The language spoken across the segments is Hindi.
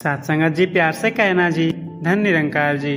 सत्संगत जी, प्यार से कहना जी। धन निरंकार जी।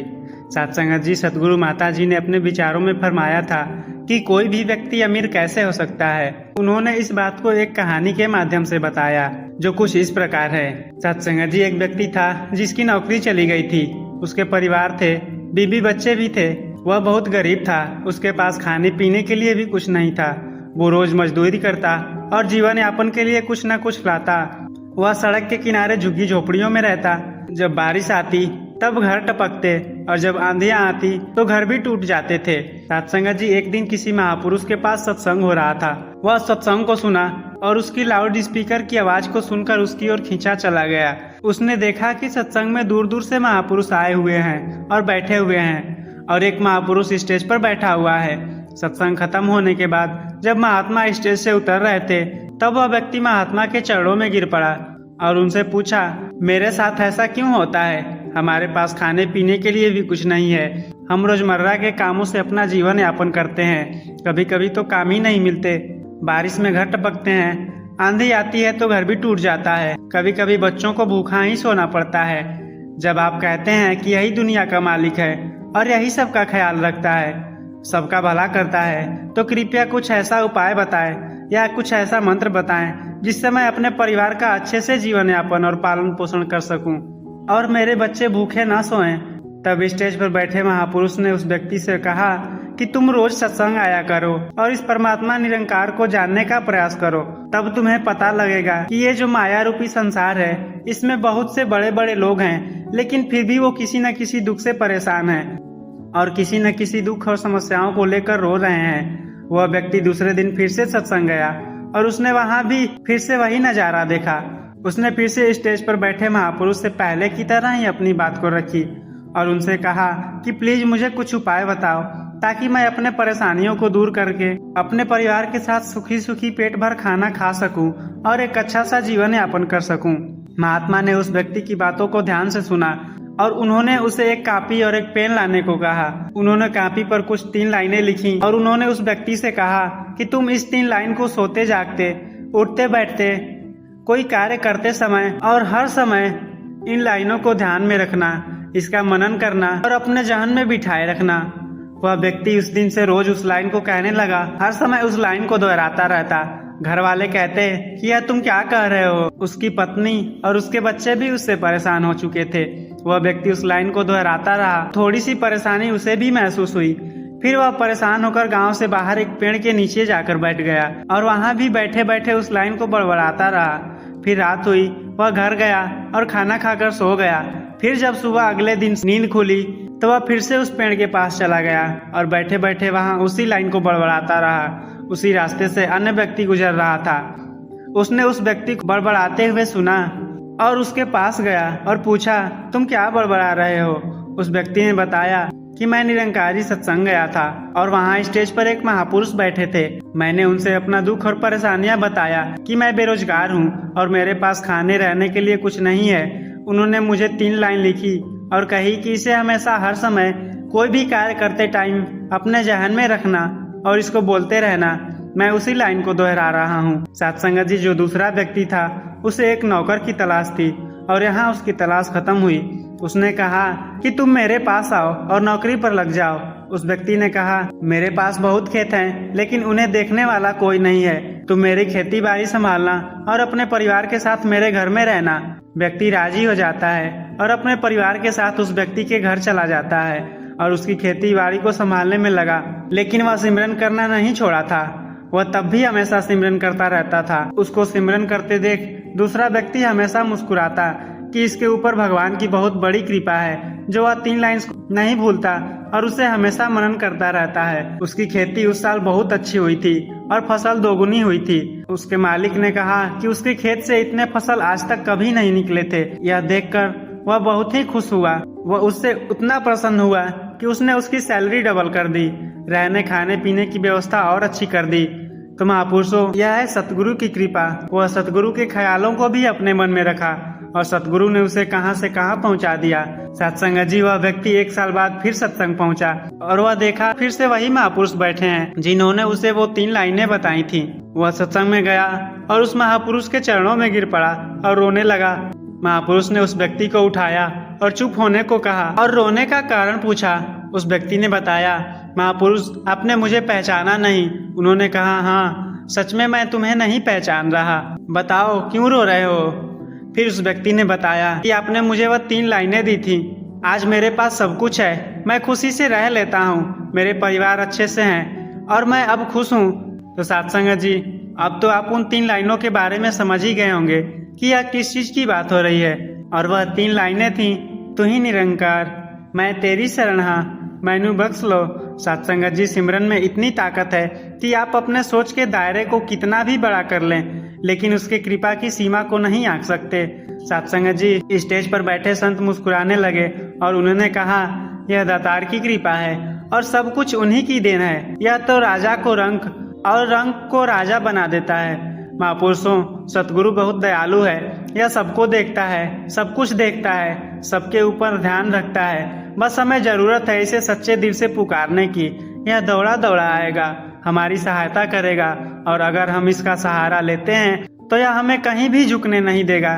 सत्संगत जी, सतगुरु माता जी ने अपने विचारों में फरमाया था कि कोई भी व्यक्ति अमीर कैसे हो सकता है। उन्होंने इस बात को एक कहानी के माध्यम से बताया, जो कुछ इस प्रकार है। सत्संगत जी, एक व्यक्ति था जिसकी नौकरी चली गई थी। उसके परिवार थे, बीबी बच्चे भी थे। वह बहुत गरीब था। उसके पास खाने पीने के लिए भी कुछ नहीं था। वो रोज मजदूरी करता और जीवन यापन के लिए कुछ न कुछ लाता। वह सड़क के किनारे झुग्गी झोपड़ियों में रहता। जब बारिश आती तब घर टपकते और जब आंधियां आती तो घर भी टूट जाते थे। सत्संगत जी, एक दिन किसी महापुरुष के पास सत्संग हो रहा था। वह सत्संग को सुना और उसकी लाउड स्पीकर की आवाज को सुनकर उसकी ओर खींचा चला गया। उसने देखा कि सत्संग में दूर दूर से महापुरुष आए हुए हैं और बैठे हुए हैं और एक महापुरुष स्टेज पर बैठा हुआ है। सत्संग खत्म होने के बाद जब महात्मा स्टेज से उतर रहे थे तब वह व्यक्ति महात्मा के चरणों में गिर पड़ा और उनसे पूछा, मेरे साथ ऐसा क्यों होता है? हमारे पास खाने पीने के लिए भी कुछ नहीं है। हम रोजमर्रा के कामों से अपना जीवन यापन करते हैं। कभी कभी तो काम ही नहीं मिलते। बारिश में घर टपकते हैं, आंधी आती है तो घर भी टूट जाता है। कभी कभी बच्चों को भूखा ही सोना पड़ता है। जब आप कहते हैं कि यही दुनिया का मालिक है और यही सबका ख्याल रखता है, सबका भला करता है, तो कृपया कुछ ऐसा उपाय बताएं या कुछ ऐसा मंत्र बताएं जिससे मैं अपने परिवार का अच्छे से जीवन यापन और पालन पोषण कर सकूं और मेरे बच्चे भूखे ना सोएं। तब स्टेज पर बैठे महापुरुष ने उस व्यक्ति से कहा कि तुम रोज सत्संग आया करो और इस परमात्मा निरंकार को जानने का प्रयास करो। तब तुम्हें पता लगेगा कि ये जो माया रूपी संसार है, इसमें बहुत से बड़े बड़े लोग हैं, लेकिन फिर भी वो किसी न किसी दुख से परेशान हैं और किसी न किसी दुख और समस्याओं को लेकर रो रहे हैं। वह व्यक्ति दूसरे दिन फिर से सत्संग गया और उसने वहां भी फिर से वही नजारा देखा। उसने फिर से स्टेज पर बैठे महापुरुष से पहले की तरह ही अपनी बात को रखी और उनसे कहा कि प्लीज मुझे कुछ उपाय बताओ ताकि मैं अपने परेशानियों को दूर करके अपने परिवार के साथ सुखी सुखी पेट भर खाना खा सकूं और एक अच्छा सा जीवन यापन कर सकूं। महात्मा ने उस व्यक्ति की बातों को ध्यान से सुना और उन्होंने उसे एक कॉपी और एक पेन लाने को कहा। उन्होंने कॉपी पर कुछ 3 लाइनें लिखी और उन्होंने उस व्यक्ति से कहा कि तुम इस 3 लाइन को सोते जागते, उठते बैठते, कोई कार्य करते समय और हर समय इन लाइनों को ध्यान में रखना, इसका मनन करना और अपने जहन में बिठाए रखना। वह व्यक्ति उस दिन से रोज उस लाइन को कहने लगा, हर समय उस लाइन को दोहराता रहता। घर वाले कहते कि यह तुम क्या कह रहे हो? उसकी पत्नी और उसके बच्चे भी उससे परेशान हो चुके थे। वह व्यक्ति उस लाइन को दोहराता रहा। थोड़ी सी परेशानी उसे भी महसूस हुई। फिर वह परेशान होकर गांव से बाहर एक पेड़ के नीचे जाकर बैठ गया और वहां भी बैठे बैठे उस लाइन को बड़बड़ाता रहा। फिर रात हुई, वह घर गया और खाना खाकर सो गया। फिर जब सुबह अगले दिन नींद खुली तो वह फिर से उस पेड़ के पास चला गया और बैठे बैठे वहां उसी लाइन को बड़बड़ाता रहा। उसी रास्ते से अन्य व्यक्ति गुजर रहा था। उसने उस व्यक्ति को बड़बड़ाते हुए सुना और उसके पास गया और पूछा, तुम क्या बड़बड़ा रहे हो? उस व्यक्ति ने बताया कि मैं निरंकारी सत्संग गया था और वहाँ स्टेज पर एक महापुरुष बैठे थे। मैंने उनसे अपना दुख और परेशानियां बताया कि मैं बेरोजगार हूँ और मेरे पास खाने रहने के लिए कुछ नहीं है। उन्होंने मुझे 3 लाइन लिखी और कही कि इसे हमेशा हर समय कोई भी कार्य करते टाइम अपने जहन में रखना और इसको बोलते रहना। मैं उसी लाइन को दोहरा रहा हूँ। सत्संगत जी, जो दूसरा व्यक्ति था उसे एक नौकर की तलाश थी और यहाँ उसकी तलाश खत्म हुई। उसने कहा कि तुम मेरे पास आओ और नौकरी पर लग जाओ। उस व्यक्ति ने कहा, मेरे पास बहुत खेत हैं लेकिन उन्हें देखने वाला कोई नहीं है। तुम मेरी खेती बाड़ी संभालना और अपने परिवार के साथ मेरे घर में रहना। व्यक्ति राजी हो जाता है और अपने परिवार के साथ उस व्यक्ति के घर चला जाता है और उसकी खेती बाड़ी को संभालने में लगा। लेकिन वह सिमरन करना नहीं छोड़ा था। वह तब भी हमेशा सिमरन करता रहता था। उसको सिमरन करते देख दूसरा व्यक्ति हमेशा मुस्कुराता कि इसके ऊपर भगवान की बहुत बड़ी कृपा है, जो वह 3 लाइन्स नहीं भूलता और उसे हमेशा मनन करता रहता है। उसकी खेती उस साल बहुत अच्छी हुई थी और फसल दोगुनी हुई थी। उसके मालिक ने कहा कि उसके खेत से इतने फसल आज तक कभी नहीं निकले थे। यह देखकर वह बहुत ही खुश हुआ। वह उससे उतना प्रसन्न हुआ कि उसने उसकी सैलरी डबल कर दी, रहने खाने पीने की व्यवस्था और अच्छी कर दी। तो महापुरुषों, यह है सतगुरु की कृपा। वह सतगुरु के ख्यालों को भी अपने मन में रखा और सतगुरु ने उसे कहां से कहां पहुंचा दिया। सत्संगत जी, वह व्यक्ति 1 साल बाद फिर सत्संग पहुंचा और वह देखा फिर से वही महापुरुष बैठे हैं जिन्होंने उसे वो 3 लाइनें बताई थी। वह सत्संग में गया और उस महापुरुष के चरणों में गिर पड़ा और रोने लगा। महापुरुष ने उस व्यक्ति को उठाया और चुप होने को कहा और रोने का कारण पूछा। उस व्यक्ति ने बताया, महापुरुष आपने मुझे पहचाना नहीं। उन्होंने कहा, हाँ सच में मैं तुम्हें नहीं पहचान रहा, बताओ क्यों रो रहे हो। फिर उस व्यक्ति ने बताया कि आपने मुझे वह 3 लाइनें दी थी। आज मेरे पास सब कुछ है, मैं खुशी से रह लेता हूँ, मेरे परिवार अच्छे से हैं और मैं अब खुश हूँ। तो साथ संगत जी, अब तो आप उन 3 लाइनों के बारे में समझ ही गए होंगे कि यह किस चीज की बात हो रही है। और वह 3 लाइनें थी, तू ही निरंकार, मैं तेरी शरण हाँ, मैनू बख्श लो। साथ संगत जी, सिमरन में इतनी ताकत है कि आप अपने सोच के दायरे को कितना भी बड़ा कर लें, लेकिन उसके कृपा की सीमा को नहीं आंक सकते। साथ संगत जी, स्टेज पर बैठे संत मुस्कुराने लगे और उन्होंने कहा, यह दातार की कृपा है और सब कुछ उन्हीं की देन है। यह तो राजा को रंक और रंक को राजा बना देता है। महापुरुषों, सतगुरु बहुत दयालु है, यह सबको देखता है, सब कुछ देखता है, सबके ऊपर ध्यान रखता है। बस हमें जरूरत है इसे सच्चे दिल से पुकारने की। यह दौड़ा दौड़ा आएगा, हमारी सहायता करेगा और अगर हम इसका सहारा लेते हैं तो यह हमें कहीं भी झुकने नहीं देगा,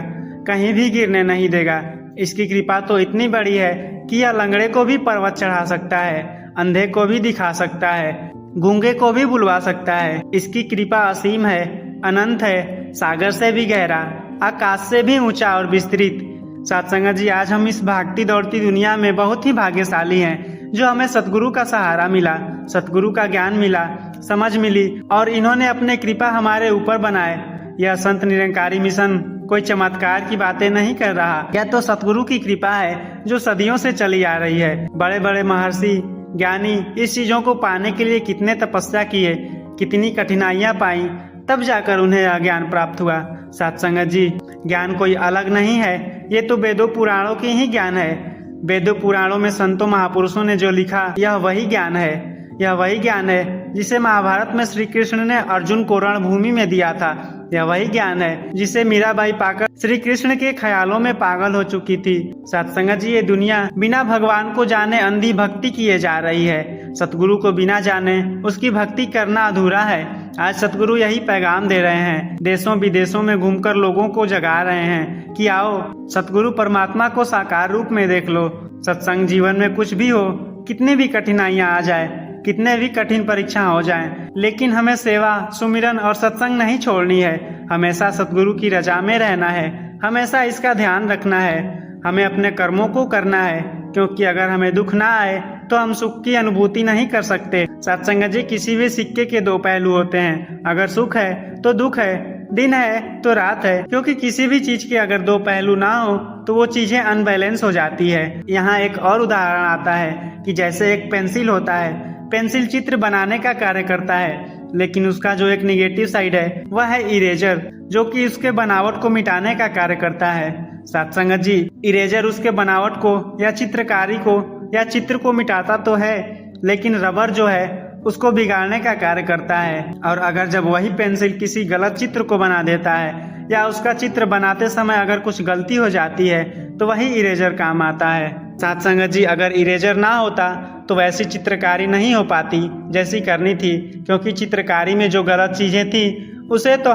कहीं भी गिरने नहीं देगा। इसकी कृपा तो इतनी बड़ी है कि यह लंगड़े को भी पर्वत चढ़ा सकता है, अंधे को भी दिखा सकता है, गूंगे को भी बुलवा सकता है। इसकी कृपा असीम है, अनंत है, सागर से भी गहरा, आकाश से भी ऊंचा और विस्तृत। साथ संगत जी, आज हम इस भागती दौड़ती दुनिया में बहुत ही भाग्यशाली हैं जो हमें सतगुरु का सहारा मिला, सतगुरु का ज्ञान मिला, समझ मिली और इन्होंने अपने कृपा हमारे ऊपर बनाए। यह संत निरंकारी मिशन कोई चमत्कार की बातें नहीं कर रहा, यह तो सतगुरु की कृपा है जो सदियों से चली आ रही है। बड़े बड़े महर्षि ज्ञानी इस चीजों को पाने के लिए कितने तपस्या किए, कितनी कठिनाइयां पाई, तब जाकर उन्हें यह ज्ञान प्राप्त हुआ। साथ संगत जी, ज्ञान कोई अलग नहीं है, ये तो वेदों पुराणों की ही ज्ञान है। वेदों पुराणों में संतों महापुरुषों ने जो लिखा, यह वही ज्ञान है, यह वही ज्ञान है जिसे महाभारत में श्री कृष्ण ने अर्जुन को रणभूमि में दिया था। यह वही ज्ञान है जिसे मीराबाई पाकर श्री कृष्ण के ख्यालों में पागल हो चुकी थी। साथ संगत जी, ये दुनिया बिना भगवान को जाने अंधी भक्ति किए जा रही है। सतगुरु को बिना जाने उसकी भक्ति करना अधूरा है। आज सतगुरु यही पैगाम दे रहे हैं, देशों विदेशों में घूमकर लोगों को जगा रहे हैं कि आओ सतगुरु परमात्मा को साकार रूप में देख लो। सत्संग जीवन में कुछ भी हो, कितनी भी कठिनाइयां आ जाए, कितने भी कठिन परीक्षा हो जाएं, लेकिन हमें सेवा, सुमिरन और सत्संग नहीं छोड़नी है। हमेशा सतगुरु की रजा में रहना है, हमेशा इसका ध्यान रखना है, हमें अपने कर्मों को करना है, क्योंकि अगर हमें दुख ना आए तो हम सुख की अनुभूति नहीं कर सकते। सत्संग जी, किसी भी सिक्के के 2 पहलू होते हैं, अगर सुख है तो दुख है, दिन है तो रात है, क्योंकि किसी भी चीज के अगर 2 पहलू ना हो तो वो चीजें अनबैलेंस हो जाती है। यहाँ एक और उदाहरण आता है कि जैसे एक पेंसिल होता है, पेंसिल चित्र बनाने का कार्य करता है, लेकिन उसका जो एक निगेटिव साइड है वह है इरेजर, जो कि उसके बनावट को मिटाने का कार्य करता है। साथ संगत जी, इरेजर उसके बनावट को या चित्रकारी को या चित्र को मिटाता तो है, लेकिन रबर जो है उसको बिगाड़ने का कार्य करता है। और अगर जब वही पेंसिल किसी गलत चित्र को बना देता है या उसका चित्र बनाते समय अगर कुछ गलती हो जाती है तो वही इरेजर काम आता है। साथ संगत जी, अगर इरेजर ना होता तो वैसी चित्रकारी नहीं हो पाती जैसी करनी थी, क्योंकि चित्रकारी में जो गलत चीजें थी उसे तो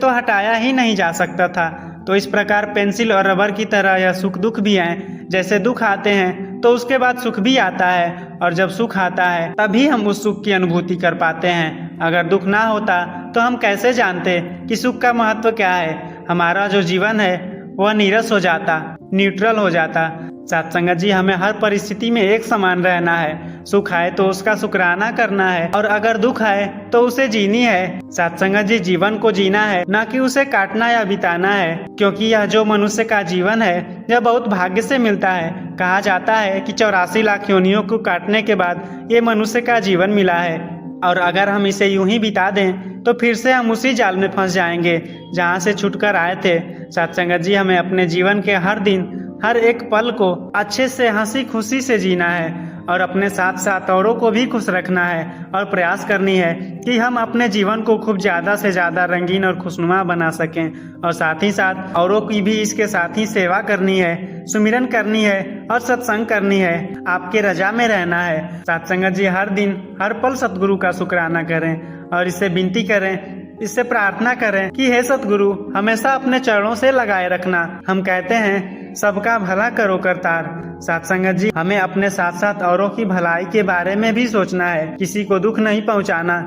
हटाया ही नहीं जा सकता था। तो इस प्रकार पेंसिल और रबर की तरह यह सुख दुख भी हैं। जैसे दुख आते हैं तो उसके बाद सुख भी आता है, और जब सुख आता है तभी हम उस सुख की अनुभूति कर पाते हैं। अगर दुख ना होता तो हम कैसे जानते कि सुख का महत्व क्या है। हमारा जो जीवन है वह नीरस हो जाता, न्यूट्रल हो जाता। साथ संगत जी, हमें हर परिस्थिति में एक समान रहना है। सुख आए तो उसका शुक्राना करना है, और अगर दुख आए तो उसे जीनी है। साथ संगत जी, जीवन को जीना है, न कि उसे काटना या बिताना है, क्योंकि यह जो मनुष्य का जीवन है यह बहुत भाग्य से मिलता है। कहा जाता है कि 84 लाख योनियों को काटने के बाद ये मनुष्य का जीवन मिला है, और अगर हम इसे यूं ही बिता दें तो फिर से हम उसी जाल में फंस जाएंगे जहां से छुटकर आए थे। साथ संगत जी, हमें अपने जीवन के हर दिन, हर एक पल को अच्छे से हंसी खुशी से जीना है, और अपने साथ साथ औरों को भी खुश रखना है, और प्रयास करनी है कि हम अपने जीवन को खूब ज्यादा से ज्यादा रंगीन और खुशनुमा बना सकें, और साथ ही साथ औरों की भी इसके साथ ही सेवा करनी है, सुमिरन करनी है और सत्संग करनी है, आपके रजा में रहना है। साथ संगत जी, हर दिन हर पल सतगुरु का शुक्राना करें और इससे विनती करें, इससे प्रार्थना करें कि हे सतगुरु हमेशा अपने चरणों से लगाए रखना। हम कहते हैं सबका भला करो करतार। साथ संगत जी, हमें अपने साथ साथ औरों की भलाई के बारे में भी सोचना है। किसी को दुख नहीं पहुंचाना,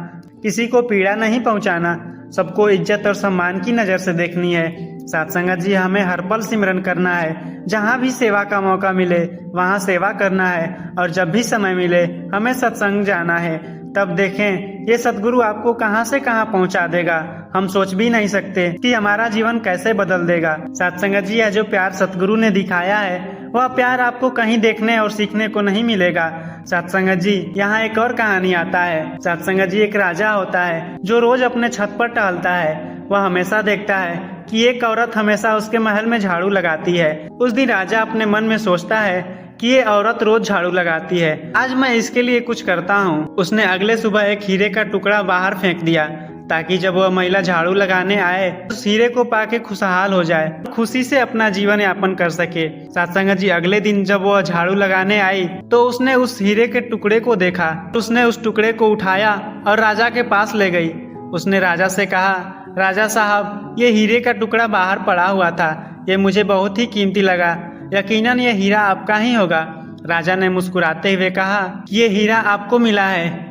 किसी को पीड़ा नहीं पहुंचाना, सबको इज्जत और सम्मान की नज़र से देखनी है। साथ संगत जी, हमें हर पल सिमरन करना है। जहाँ भी सेवा का मौका मिले वहाँ सेवा करना है, और जब भी समय मिले हमें सत्संग जाना है। तब देखें ये सतगुरु आपको कहाँ से कहाँ पहुँचा देगा। हम सोच भी नहीं सकते कि हमारा जीवन कैसे बदल देगा। साथ संगत जी, यह जो प्यार सतगुरु ने दिखाया है वह प्यार आपको कहीं देखने और सीखने को नहीं मिलेगा। साथ संगत जी, यहाँ एक और कहानी आता है। साथ संगत जी, एक राजा होता है जो रोज अपने छत पर टहलता है। वह हमेशा देखता है कि एक औरत हमेशा उसके महल में झाड़ू लगाती है। उस दिन राजा अपने मन में सोचता है कि ये औरत रोज झाड़ू लगाती है, आज मैं इसके लिए कुछ करता हूँ। उसने अगले सुबह एक हीरे का टुकड़ा बाहर फेंक दिया ताकि जब वह महिला झाड़ू लगाने आए उस हीरे को पाके खुशहाल हो जाए, खुशी से अपना जीवन यापन कर सके। साथ संगत जी, अगले दिन जब वह झाड़ू लगाने आई तो उसने उस हीरे के टुकड़े को देखा। उसने उस टुकड़े को उठाया और राजा के पास ले गई। उसने राजा से कहा, राजा साहब, ये हीरे का टुकड़ा बाहर पड़ा हुआ था, ये मुझे बहुत ही कीमती लगा, यकीनन ये हीरा आपका ही होगा। राजा ने मुस्कुराते हुए कहा कि ये हीरा आपको मिला है,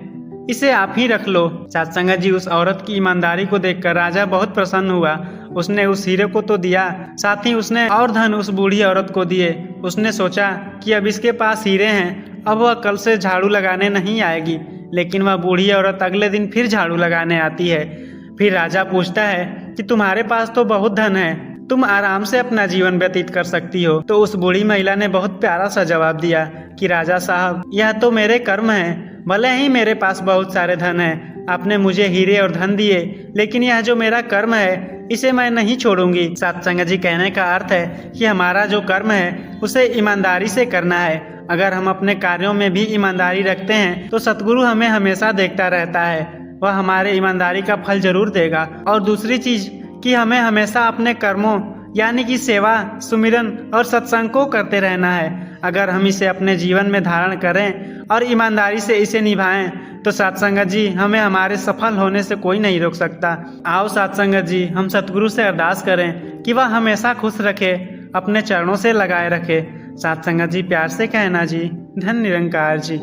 इसे आप ही रख लो। साथ संगत जी, उस औरत की ईमानदारी को देखकर राजा बहुत प्रसन्न हुआ। उसने उस हीरे को तो दिया, साथ ही उसने और धन उस बूढ़ी औरत को दिए। उसने सोचा कि अब इसके पास हीरे हैं, अब वह कल से झाड़ू लगाने नहीं आएगी। लेकिन वह बूढ़ी औरत अगले दिन फिर झाड़ू लगाने आती है। फिर राजा पूछता है कि तुम्हारे पास तो बहुत धन है, तुम आराम से अपना जीवन व्यतीत कर सकती हो। तो उस बूढ़ी महिला ने बहुत प्यारा सा जवाब दिया कि राजा साहब, यह तो मेरे कर्म हैं। भले ही मेरे पास बहुत सारे धन हैं, आपने मुझे हीरे और धन दिए, लेकिन यह जो मेरा कर्म है इसे मैं नहीं छोड़ूंगी। साथ संगत जी, कहने का अर्थ है कि हमारा जो कर्म है उसे ईमानदारी से करना है। अगर हम अपने कार्यों में भी ईमानदारी रखते हैं तो सतगुरु हमें हमेशा देखता रहता है, वह हमारे ईमानदारी का फल जरूर देगा। और दूसरी चीज कि हमें हमेशा अपने कर्मों यानी कि सेवा, सुमिरन और सत्संग को करते रहना है। अगर हम इसे अपने जीवन में धारण करें और ईमानदारी से इसे निभाएं तो साथ संगत जी, हमें हमारे सफल होने से कोई नहीं रोक सकता। आओ साथ संगत जी, हम सतगुरु से अरदास करें कि वह हमेशा खुश रखे, अपने चरणों से लगाए रखे। साथ संगत जी, प्यार से कहना जी, धन निरंकार जी।